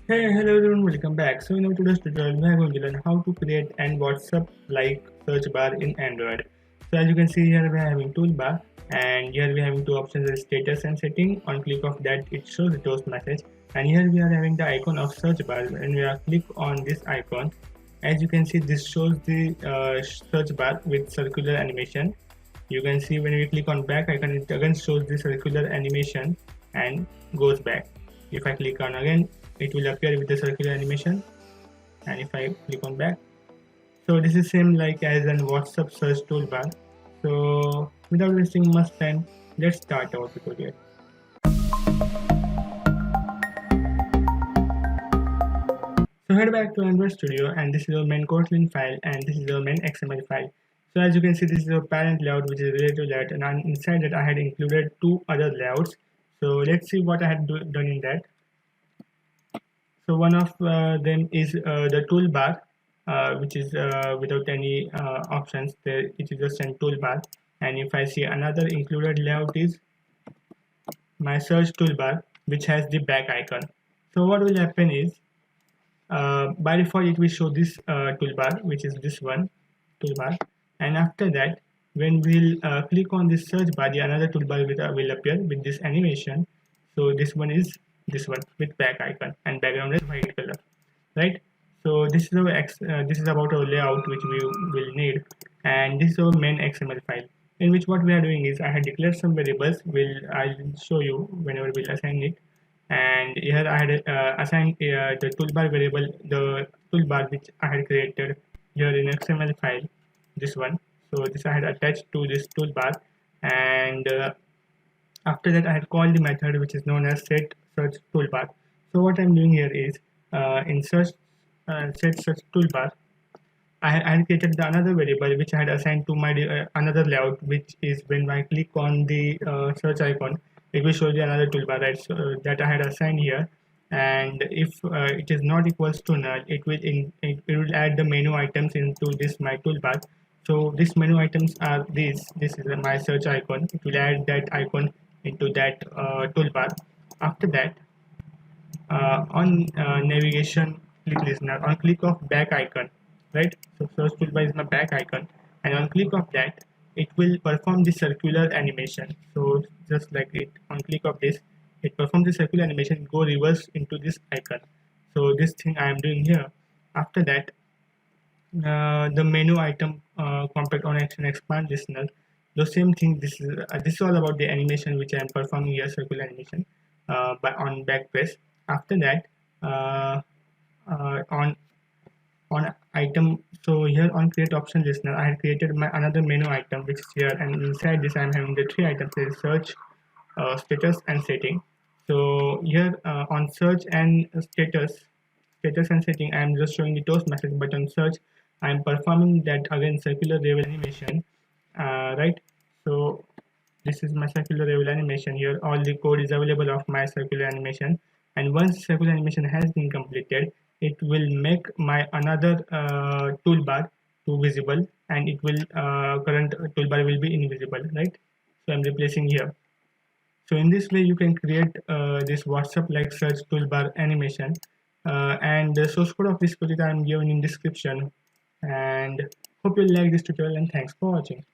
Hey, hello everyone, welcome back. So in our today's tutorial, we are going to learn how to create an WhatsApp-like search bar in Android. So as you can see here, we are having toolbar, and here we are having two options: as status and setting. On click of that, it shows the toast message, and here we are having the icon of search bar. And we are click on this icon. As you can see, this shows the search bar with circular animation. You can see when we click on back icon, it again shows the circular animation and goes back. If I click on again, it will appear with the circular animation, and if I click on back, so this is same like as an WhatsApp search toolbar. So without wasting much time, let's start our tutorial. So head back to Android Studio, and this is our main Kotlin file, and this is our main XML file. So as you can see, this is our parent layout, which is related to that, and inside that I had included two other layouts. So let's see what I had done in that. So one of them is the toolbar, which is without any options. There it is just a toolbar. And if I see another included layout is my search toolbar, which has the back icon. So what will happen is by default it will show this toolbar, which is this one toolbar, and after that when we'll click on this search bar, the another toolbar will appear with this animation. So this one is this one with back icon, and background is white color, right? So this is this is about our layout which we will need, and this is our main XML file, in which what we are doing is I had declared some variables. I'll show you whenever we'll assign it. And here I had assigned the toolbar variable, the toolbar which I had created here in XML file, this one. So this I had attached to this toolbar, and after that I had called the method which is known as set search toolbar. So what I'm doing here is in search set search toolbar, I had created another variable which I had assigned to my another layout, which is when I click on the search icon, it will show you another toolbar, right? So that I had assigned here, and if it is not equals to null, it will add the menu items into this my toolbar. So these menu items are these. This is my search icon. It will add that icon into that toolbar. After that, on navigation, click listener, on click of back icon, right? So search toolbar is my back icon, and on click of that it will perform the circular animation. So just like it, on click of this, it performs the circular animation, go reverse into this icon. So this thing I am doing here. After that, the menu item, compact on action, expand listener, the same thing. This is all about the animation which I am performing here, circular animation, by on back press. After that, uh, on item, so here on create option listener, I had created my another menu item which is here, and inside this I am having the three items: is search, status, and setting. So here on search and status and setting, I am just showing the toast message, but on search I am performing that again circular level animation, right? So this is my circular level animation. Here all the code is available of my circular animation, and once circular animation has been completed, it will make my another toolbar to visible, and it will current toolbar will be invisible, right? So I'm replacing here. So in this way you can create this WhatsApp like search toolbar animation, and the source code of this project I am given in description. And hope you like this tutorial, and thanks for watching.